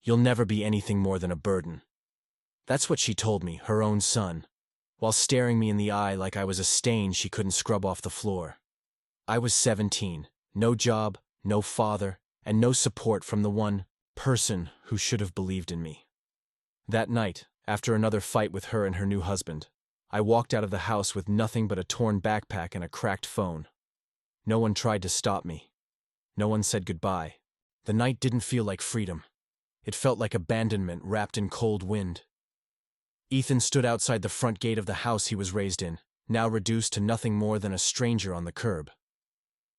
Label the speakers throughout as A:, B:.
A: You'll never be anything more than a burden. That's what she told me, her own son, while staring me in the eye like I was a stain she couldn't scrub off the floor. I was 17, no job, no father, and no support from the one person who should have believed in me. That night, after another fight with her and her new husband, I walked out of the house with nothing but a torn backpack and a cracked phone. No one tried to stop me. No one said goodbye. The night didn't feel like freedom. It felt like abandonment wrapped in cold wind. Ethan stood outside the front gate of the house he was raised in, now reduced to nothing more than a stranger on the curb.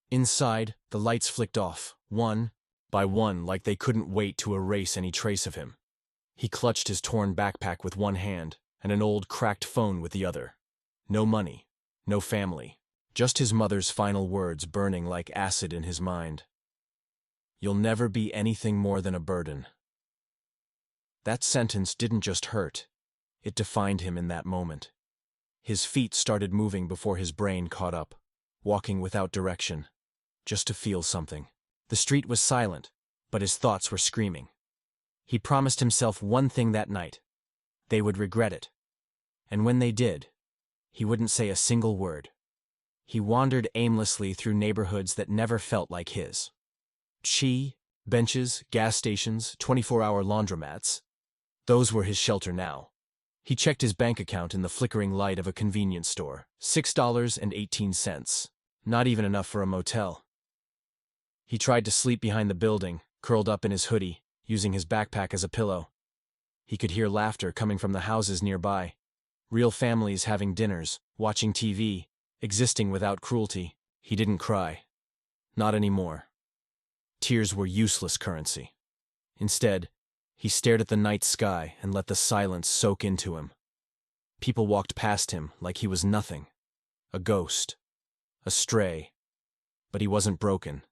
A: Inside, the lights flicked off, one by one, like they couldn't wait to erase any trace of him. He clutched his torn backpack with one hand and an old cracked phone with the other. No money, no family, just his mother's final words burning like acid in his mind. You'll never be anything more than a burden. That sentence didn't just hurt. It defined him in that moment. His feet started moving before his brain caught up, walking without direction, just to feel something. The street was silent, but his thoughts were screaming. He promised himself one thing that night. They would regret it. And when they did, he wouldn't say a single word. He wandered aimlessly through neighborhoods that never felt like his. Benches, gas stations, 24-hour laundromats. Those were his shelter now. He checked his bank account in the flickering light of a convenience store. $6.18. Not even enough for a motel. He tried to sleep behind the building, curled up in his hoodie, using his backpack as a pillow. He could hear laughter coming from the houses nearby. Real families having dinners, watching TV, existing without cruelty. He didn't cry. Not anymore. Tears were useless currency. Instead, he stared at the night sky and let the silence soak into him. People walked past him like he was nothing. A ghost. A stray. But he wasn't broken.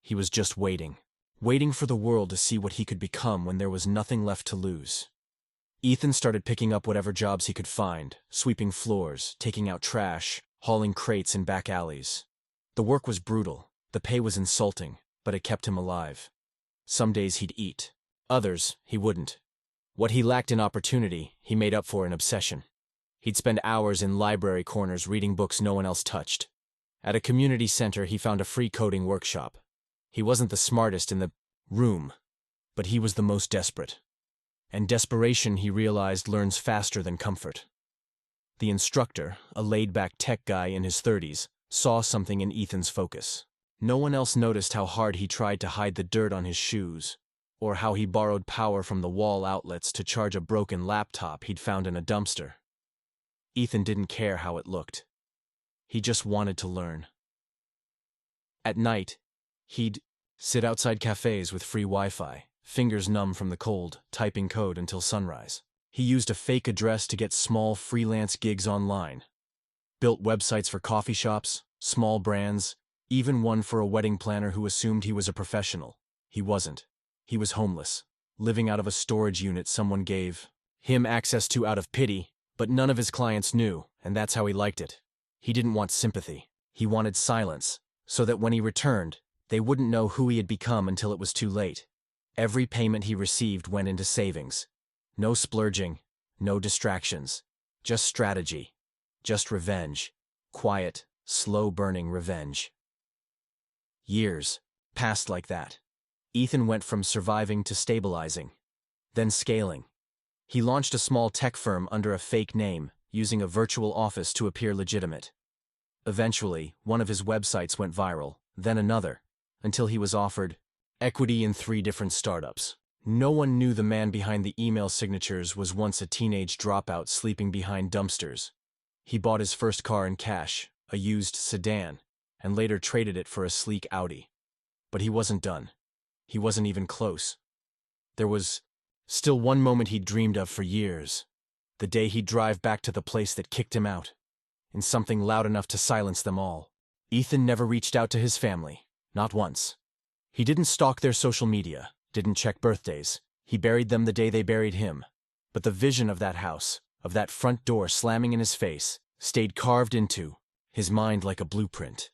A: He was just waiting. Waiting for the world to see what he could become when there was nothing left to lose. Ethan started picking up whatever jobs he could find, sweeping floors, taking out trash, hauling crates in back alleys. The work was brutal, the pay was insulting, but it kept him alive. Some days he'd eat. Others, he wouldn't. What he lacked in opportunity, he made up for in obsession. He'd spend hours in library corners reading books no one else touched. At a community center, he found a free coding workshop. He wasn't the smartest in the room, but he was the most desperate. And desperation, he realized, learns faster than comfort. The instructor, a laid-back tech guy in his 30s, saw something in Ethan's focus. No one else noticed how hard he tried to hide the dirt on his shoes, or how he borrowed power from the wall outlets to charge a broken laptop he'd found in a dumpster. Ethan didn't care how it looked. He just wanted to learn. At night, he'd sit outside cafes with free Wi-Fi, fingers numb from the cold, typing code until sunrise. He used a fake address to get small freelance gigs online. Built websites for coffee shops, small brands, even one for a wedding planner who assumed he was a professional. He wasn't. He was homeless, living out of a storage unit someone gave him access to out of pity, but none of his clients knew, and that's how he liked it. He didn't want sympathy. He wanted silence, so that when he returned, they wouldn't know who he had become until it was too late. Every payment he received went into savings. No splurging, no distractions, just strategy, just revenge. Quiet, slow-burning revenge. Years passed like that. Ethan went from surviving to stabilizing, then scaling. He launched a small tech firm under a fake name, using a virtual office to appear legitimate. Eventually, one of his websites went viral, then another, until he was offered equity in 3 different startups. No one knew the man behind the email signatures was once a teenage dropout sleeping behind dumpsters. He bought his first car in cash, a used sedan, and later traded it for a sleek Audi. But he wasn't done. He wasn't even close. There was still one moment he'd dreamed of for years. The day he'd drive back to the place that kicked him out, in something loud enough to silence them all. Ethan never reached out to his family, not once. He didn't stalk their social media, didn't check birthdays. He buried them the day they buried him. But the vision of that house, of that front door slamming in his face, stayed carved into his mind like a blueprint.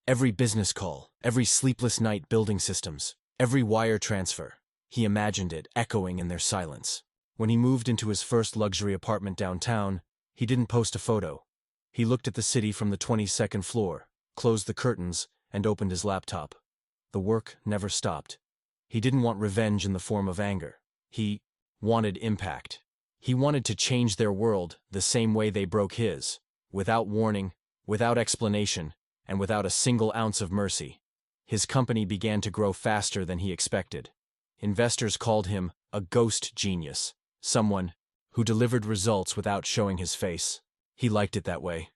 A: Every business call, every sleepless night building systems, every wire transfer, He imagined it echoing in their silence. When he moved into his first luxury apartment downtown, he didn't post a photo. He looked at the city from the 22nd floor, closed the curtains, and opened his laptop. The work never stopped. He didn't want revenge in the form of anger. He wanted impact. He wanted to change their world the same way they broke his, without warning, without explanation, and without a single ounce of mercy. His company began to grow faster than he expected. Investors called him a ghost genius, someone who delivered results without showing his face. He liked it that way.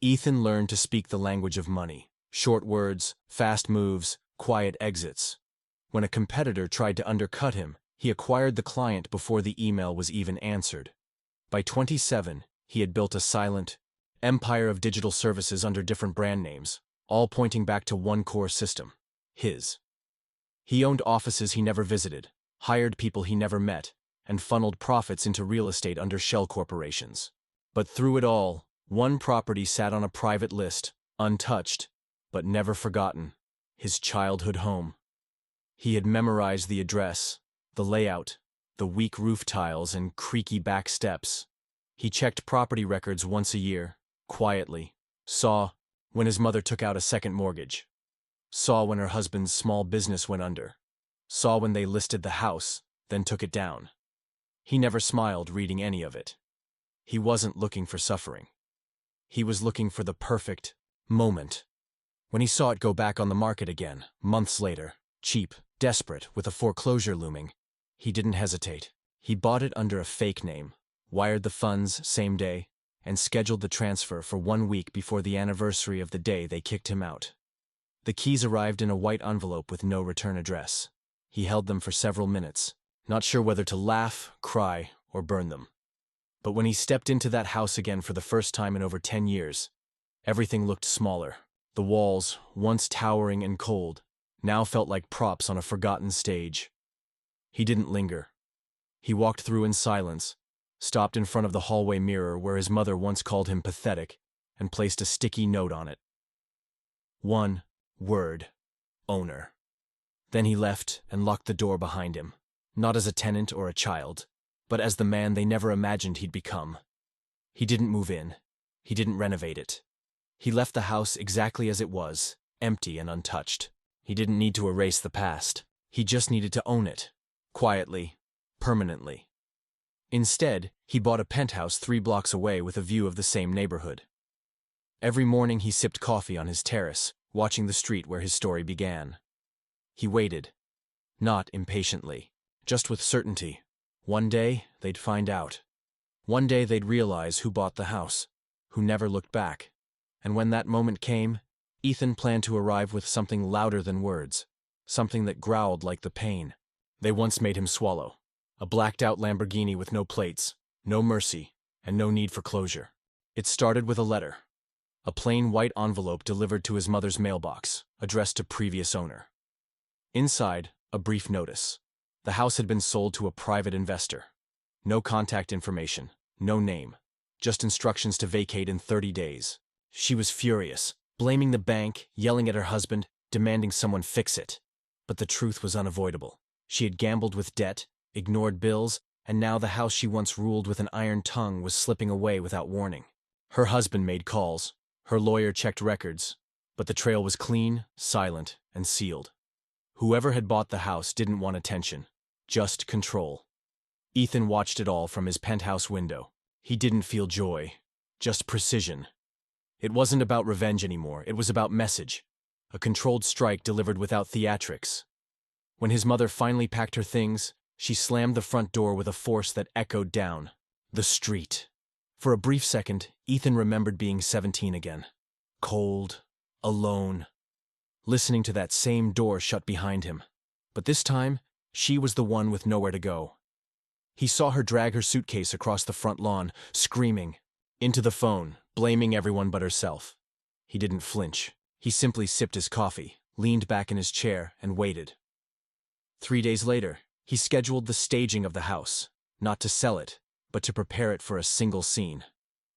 A: Ethan learned to speak the language of money. Short words, fast moves, quiet exits. When a competitor tried to undercut him, he acquired the client before the email was even answered. By 27, he had built a silent empire of digital services under different brand names, all pointing back to one core system: his. He owned offices he never visited, hired people he never met, and funneled profits into real estate under shell corporations. But through it all, one property sat on a private list, untouched, but never forgotten: his childhood home. He had memorized the address, the layout, the weak roof tiles and creaky back steps. He checked property records once a year, quietly, saw when his mother took out a second mortgage, saw when her husband's small business went under, saw when they listed the house, then took it down. He never smiled reading any of it. He wasn't looking for suffering. He was looking for the perfect moment. When he saw it go back on the market again, months later, cheap, desperate, with a foreclosure looming, he didn't hesitate. He bought it under a fake name, wired the funds same day, and scheduled the transfer for 1 week before the anniversary of the day they kicked him out. The keys arrived in a white envelope with no return address. He held them for several minutes, not sure whether to laugh, cry, or burn them. But when he stepped into that house again for the first time in over 10 years, everything looked smaller. The walls, once towering and cold, now felt like props on a forgotten stage. He didn't linger. He walked through in silence, stopped in front of the hallway mirror where his mother once called him pathetic, and placed a sticky note on it. One word: owner. Then he left and locked the door behind him, not as a tenant or a child, but as the man they never imagined he'd become. He didn't move in. He didn't renovate it. He left the house exactly as it was, empty and untouched. He didn't need to erase the past. He just needed to own it, quietly, permanently. Instead, he bought a penthouse 3 blocks away with a view of the same neighborhood. Every morning he sipped coffee on his terrace, watching the street where his story began. He waited, not impatiently, just with certainty. One day, they'd find out. One day they'd realize who bought the house, who never looked back. And when that moment came, Ethan planned to arrive with something louder than words, something that growled like the pain they once made him swallow. A blacked-out Lamborghini with no plates, no mercy, and no need for closure. It started with a letter. A plain white envelope delivered to his mother's mailbox, addressed to previous owner. Inside, a brief notice. The house had been sold to a private investor. No contact information, no name, just instructions to vacate in 30 days. She was furious, blaming the bank, yelling at her husband, demanding someone fix it. But the truth was unavoidable. She had gambled with debt, ignored bills, and now the house she once ruled with an iron tongue was slipping away without warning. Her husband made calls. Her lawyer checked records. But the trail was clean, silent, and sealed. Whoever had bought the house didn't want attention, just control. Ethan watched it all from his penthouse window. He didn't feel joy, just precision. It wasn't about revenge anymore, it was about message. A controlled strike delivered without theatrics. When his mother finally packed her things, she slammed the front door with a force that echoed down the street. For a brief second, Ethan remembered being 17 again. Cold, alone, listening to that same door shut behind him. But this time, she was the one with nowhere to go. He saw her drag her suitcase across the front lawn, screaming, into the phone, blaming everyone but herself. He didn't flinch. He simply sipped his coffee, leaned back in his chair, and waited. 3 days later, he scheduled the staging of the house, not to sell it, but to prepare it for a single scene.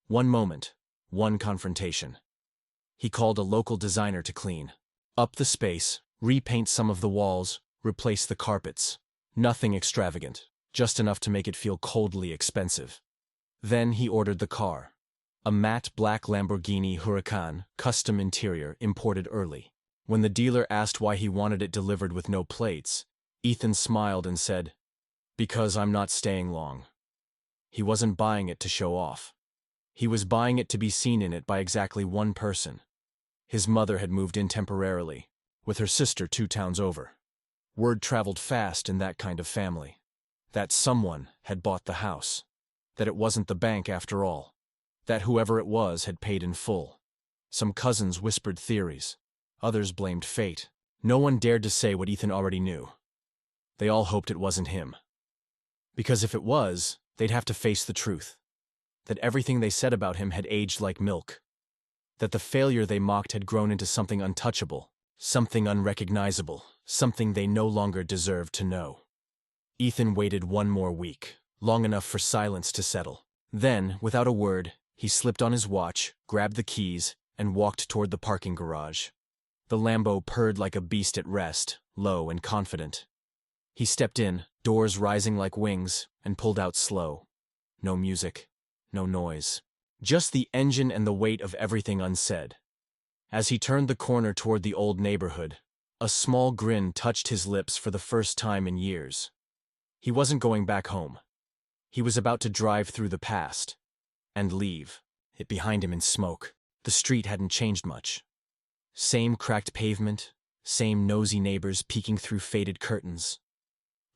A: One moment, one confrontation. He called a local designer to clean up the space, repaint some of the walls, replace the carpets. Nothing extravagant, just enough to make it feel coldly expensive. Then he ordered the car. A matte black Lamborghini Huracan, custom interior, imported early. When the dealer asked why he wanted it delivered with no plates, Ethan smiled and said, "Because I'm not staying long." He wasn't buying it to show off. He was buying it to be seen in it by exactly one person. His mother had moved in temporarily, with her sister 2 towns over. Word traveled fast in that kind of family. That someone had bought the house. That it wasn't the bank after all. That whoever it was had paid in full. Some cousins whispered theories. Others blamed fate. No one dared to say what Ethan already knew. They all hoped it wasn't him. Because if it was, they'd have to face the truth. That everything they said about him had aged like milk. That the failure they mocked had grown into something untouchable, something unrecognizable, something they no longer deserved to know. Ethan waited 1 more week, long enough for silence to settle. Then, without a word, he slipped on his watch, grabbed the keys, and walked toward the parking garage. The Lambo purred like a beast at rest, low and confident. He stepped in, doors rising like wings, and pulled out slow. No music, no noise. Just the engine and the weight of everything unsaid. As he turned the corner toward the old neighborhood, a small grin touched his lips for the first time in years. He wasn't going back home. He was about to drive through the past. And leave, it behind him in smoke. The street hadn't changed much. Same cracked pavement, same nosy neighbors peeking through faded curtains.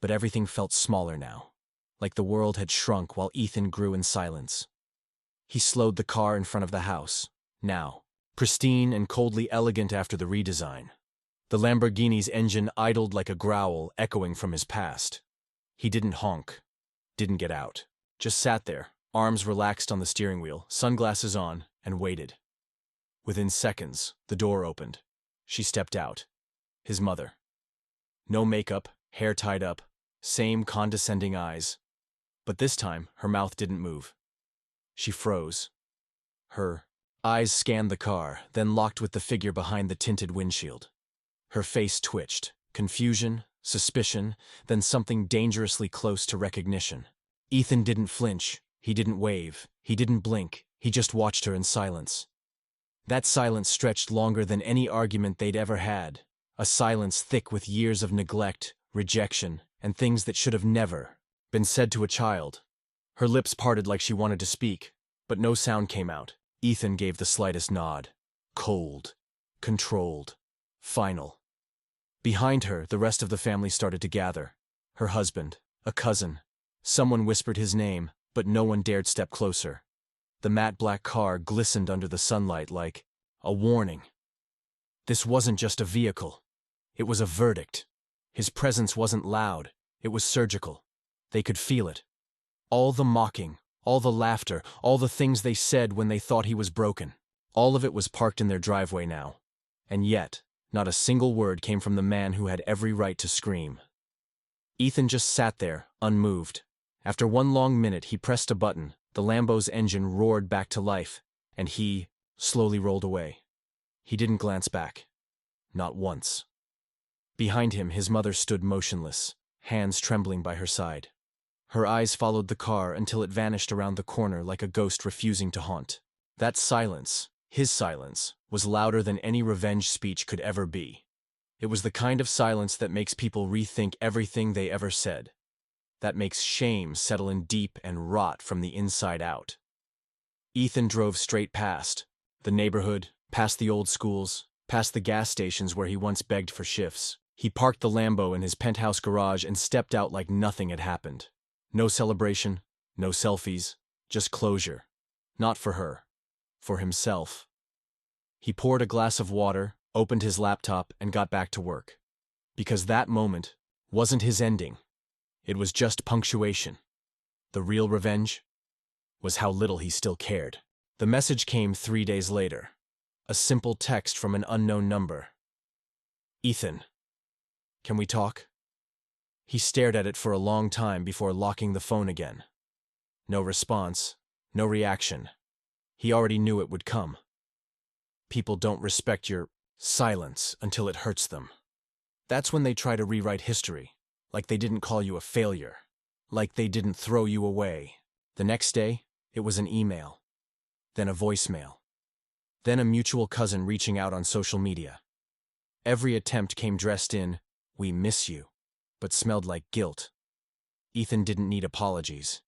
A: But everything felt smaller now, like the world had shrunk while Ethan grew in silence. He slowed the car in front of the house, now, pristine and coldly elegant after the redesign. The Lamborghini's engine idled like a growl echoing from his past. He didn't honk, didn't get out, just sat there, arms relaxed on the steering wheel, sunglasses on, and waited. Within seconds, the door opened. She stepped out. His mother. No makeup, hair tied up, same condescending eyes. But this time, her mouth didn't move. She froze. Her eyes scanned the car, then locked with the figure behind the tinted windshield. Her face twitched. Confusion, suspicion, then something dangerously close to recognition. Ethan didn't flinch. He didn't wave. He didn't blink. He just watched her in silence. That silence stretched longer than any argument they'd ever had. A silence thick with years of neglect, rejection, and things that should have never been said to a child. Her lips parted like she wanted to speak, but no sound came out. Ethan gave the slightest nod. Cold. Controlled. Final. Behind her, the rest of the family started to gather. Her husband, a cousin. Someone whispered his name, but no one dared step closer. The matte black car glistened under the sunlight like a warning. This wasn't just a vehicle. It was a verdict. His presence wasn't loud. It was surgical. They could feel it. All the mocking, all the laughter, all the things they said when they thought he was broken. All of it was parked in their driveway now. And yet, not a single word came from the man who had every right to scream. Ethan just sat there, unmoved. After 1 long minute, he pressed a button. The Lambo's engine roared back to life, and he slowly rolled away. He didn't glance back. Not once. Behind him, his mother stood motionless, hands trembling by her side. Her eyes followed the car until it vanished around the corner like a ghost refusing to haunt. That silence, his silence, was louder than any revenge speech could ever be. It was the kind of silence that makes people rethink everything they ever said. That makes shame settle in deep and rot from the inside out. Ethan drove straight past the neighborhood, past the old schools, past the gas stations where he once begged for shifts. He parked the Lambo in his penthouse garage and stepped out like nothing had happened. No celebration, no selfies, just closure. Not for her, for himself. He poured a glass of water, opened his laptop, and got back to work. Because that moment wasn't his ending. It was just punctuation. The real revenge was how little he still cared. The message came 3 days later. A simple text from an unknown number. "Ethan, can we talk?" He stared at it for a long time before locking the phone again. No response, no reaction. He already knew it would come. People don't respect your silence until it hurts them. That's when they try to rewrite history. Like they didn't call you a failure. Like they didn't throw you away. The next day, it was an email. Then a voicemail. Then a mutual cousin reaching out on social media. Every attempt came dressed in, "We miss you," but smelled like guilt. Ethan didn't need apologies.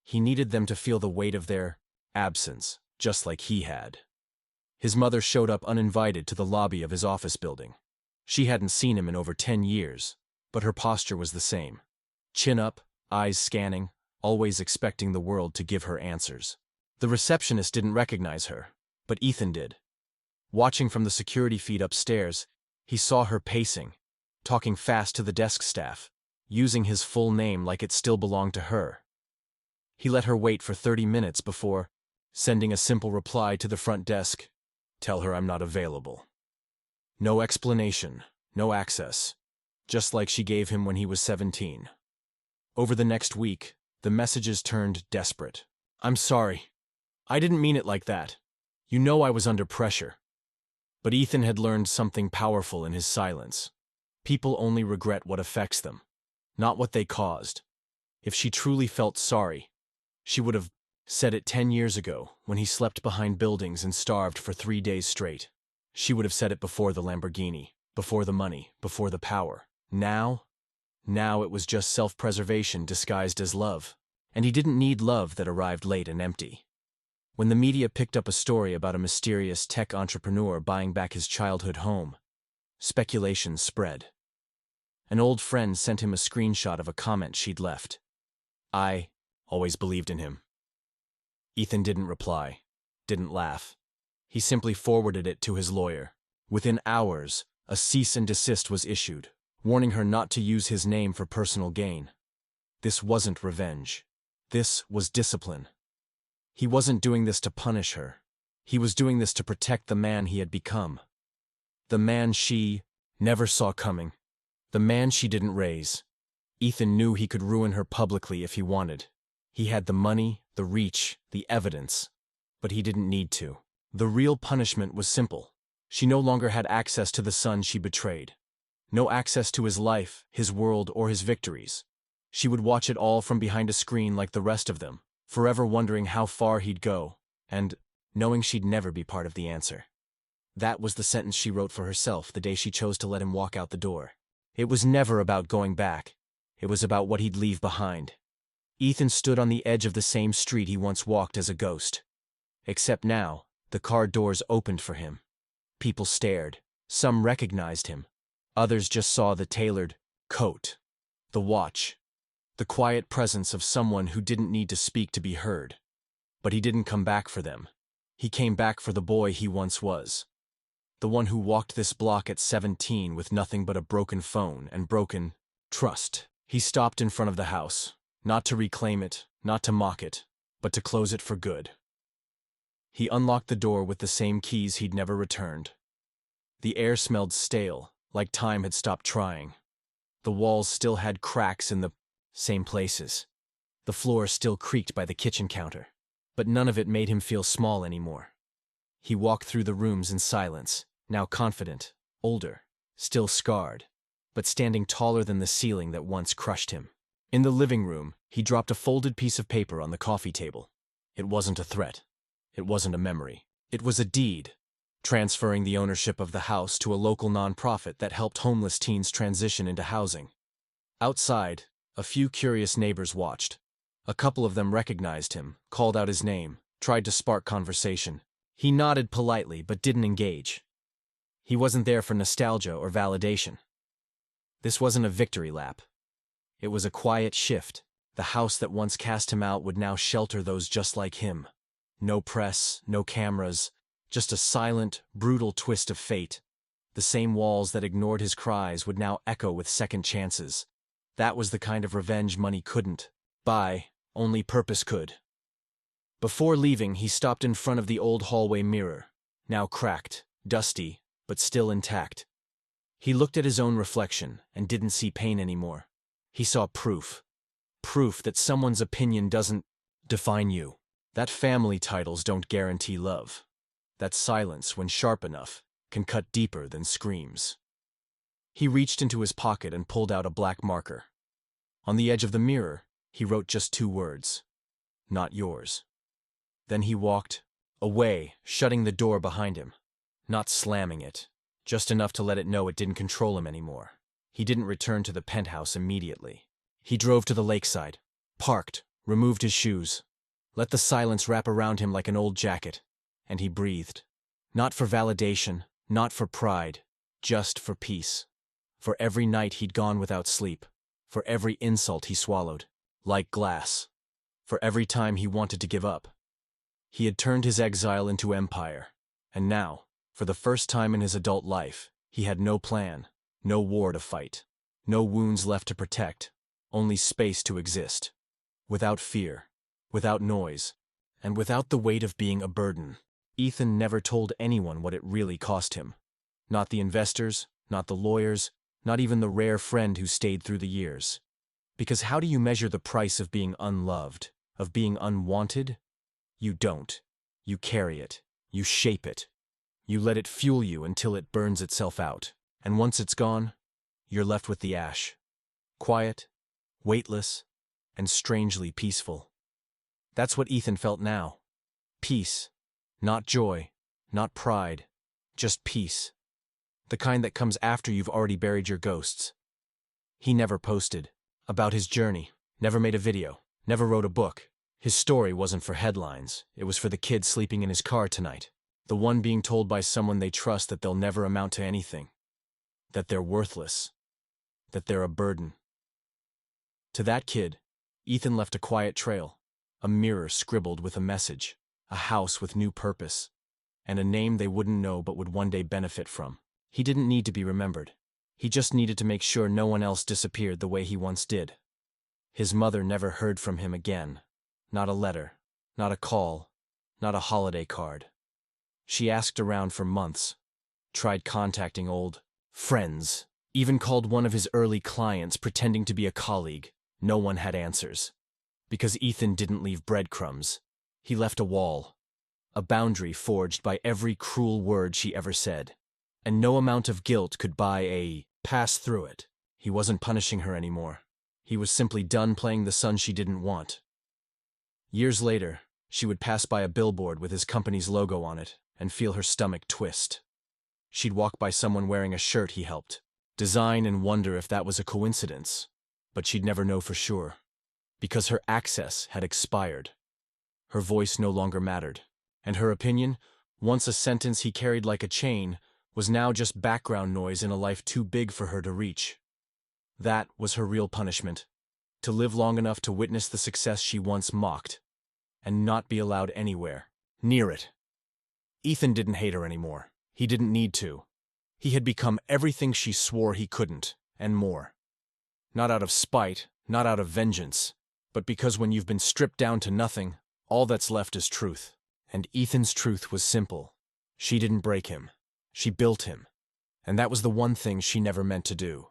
A: He needed them to feel the weight of their absence, just like he had. His mother showed up uninvited to the lobby of his office building. She hadn't seen him in over 10 years, but her posture was the same. Chin up, eyes scanning, always expecting the world to give her answers. The receptionist didn't recognize her, but Ethan did. Watching from the security feed upstairs, he saw her pacing, talking fast to the desk staff, using his full name like it still belonged to her. He let her wait for 30 minutes before sending a simple reply to the front desk, "Tell her I'm not available." No explanation, no access, just like she gave him when he was 17. Over the next week, the messages turned desperate. "I'm sorry. I didn't mean it like that. You know I was under pressure." But Ethan had learned something powerful in his silence. People only regret what affects them, not what they caused. If she truly felt sorry, she would have said it 10 years ago when he slept behind buildings and starved for 3 days straight. She would have said it before the Lamborghini, before the money, before the power. Now it was just self-preservation disguised as love. And he didn't need love that arrived late and empty. When the media picked up a story about a mysterious tech entrepreneur buying back his childhood home, speculation spread. An old friend sent him a screenshot of a comment she'd left. "I always believed in him." Ethan didn't reply, didn't laugh. He simply forwarded it to his lawyer. Within hours, a cease and desist was issued, warning her not to use his name for personal gain. This wasn't revenge. This was discipline. He wasn't doing this to punish her. He was doing this to protect the man he had become. The man she never saw coming. The man she didn't raise. Ethan knew he could ruin her publicly if he wanted. He had the money, the reach, the evidence. But he didn't need to. The real punishment was simple. She no longer had access to the son she betrayed. No access to his life, his world, or his victories. She would watch it all from behind a screen like the rest of them, forever wondering how far he'd go, and knowing she'd never be part of the answer. That was the sentence she wrote for herself the day she chose to let him walk out the door. It was never about going back. It was about what he'd leave behind. Ethan stood on the edge of the same street he once walked as a ghost. Except now, the car doors opened for him. People stared. Some recognized him. Others just saw the tailored coat, the watch, the quiet presence of someone who didn't need to speak to be heard. But he didn't come back for them. He came back for the boy he once was. The one who walked this block at 17 with nothing but a broken phone and broken trust. He stopped in front of the house, not to reclaim it, not to mock it, but to close it for good. He unlocked the door with the same keys he'd never returned. The air smelled stale, like time had stopped trying. The walls still had cracks in the same places. The floor still creaked by the kitchen counter. But none of it made him feel small anymore. He walked through the rooms in silence, now confident, older, still scarred, but standing taller than the ceiling that once crushed him. In the living room, he dropped a folded piece of paper on the coffee table. It wasn't a threat. It wasn't a memory. It was a deed, transferring the ownership of the house to a local nonprofit that helped homeless teens transition into housing. Outside, a few curious neighbors watched. A couple of them recognized him, called out his name, tried to spark conversation. He nodded politely but didn't engage. He wasn't there for nostalgia or validation. This wasn't a victory lap. It was a quiet shift. The house that once cast him out would now shelter those just like him. No press, no cameras, just a silent, brutal twist of fate. The same walls that ignored his cries would now echo with second chances. That was the kind of revenge money couldn't buy, only purpose could. Before leaving, he stopped in front of the old hallway mirror, now cracked, dusty, but still intact. He looked at his own reflection and didn't see pain anymore. He saw proof. Proof that someone's opinion doesn't define you. That family titles don't guarantee love. That silence, when sharp enough, can cut deeper than screams. He reached into his pocket and pulled out a black marker. On the edge of the mirror, he wrote just 2 words. Not yours. Then he walked away, shutting the door behind him. Not slamming it, just enough to let it know it didn't control him anymore. He didn't return to the penthouse immediately. He drove to the lakeside, parked, removed his shoes, let the silence wrap around him like an old jacket, and he breathed. Not for validation, not for pride, just for peace. For every night he'd gone without sleep, for every insult he swallowed, like glass, for every time he wanted to give up. He had turned his exile into empire, and now, for the first time in his adult life, he had no plan, no war to fight, no wounds left to protect, only space to exist. Without fear, without noise, and without the weight of being a burden. Ethan never told anyone what it really cost him. Not the investors, not the lawyers, not even the rare friend who stayed through the years. Because how do you measure the price of being unloved, of being unwanted? You don't. You carry it. You shape it. You let it fuel you until it burns itself out. And once it's gone, you're left with the ash. Quiet, weightless, and strangely peaceful. That's what Ethan felt now. Peace. Not joy, not pride, just peace. The kind that comes after you've already buried your ghosts. He never posted about his journey, never made a video, never wrote a book. His story wasn't for headlines, it was for the kid sleeping in his car tonight, the one being told by someone they trust that they'll never amount to anything, that they're worthless, that they're a burden. To that kid, Ethan left a quiet trail, a mirror scribbled with a message, a house with new purpose, and a name they wouldn't know but would one day benefit from. He didn't need to be remembered. He just needed to make sure no one else disappeared the way he once did. His mother never heard from him again. Not a letter, not a call, not a holiday card. She asked around for months, tried contacting old friends, even called one of his early clients pretending to be a colleague. No one had answers. Because Ethan didn't leave breadcrumbs. He left a wall, a boundary forged by every cruel word she ever said. And no amount of guilt could buy a pass through it. He wasn't punishing her anymore. He was simply done playing the son she didn't want. Years later, she would pass by a billboard with his company's logo on it and feel her stomach twist. She'd walk by someone wearing a shirt he helped design and wonder if that was a coincidence, but she'd never know for sure. Because her access had expired. Her voice no longer mattered, and her opinion, once a sentence he carried like a chain, was now just background noise in a life too big for her to reach. That was her real punishment, to live long enough to witness the success she once mocked, and not be allowed anywhere near it. Ethan didn't hate her anymore. He didn't need to. He had become everything she swore he couldn't, and more. Not out of spite, not out of vengeance, but because when you've been stripped down to nothing, all that's left is truth. And Ethan's truth was simple. She didn't break him. She built him. And that was the one thing she never meant to do.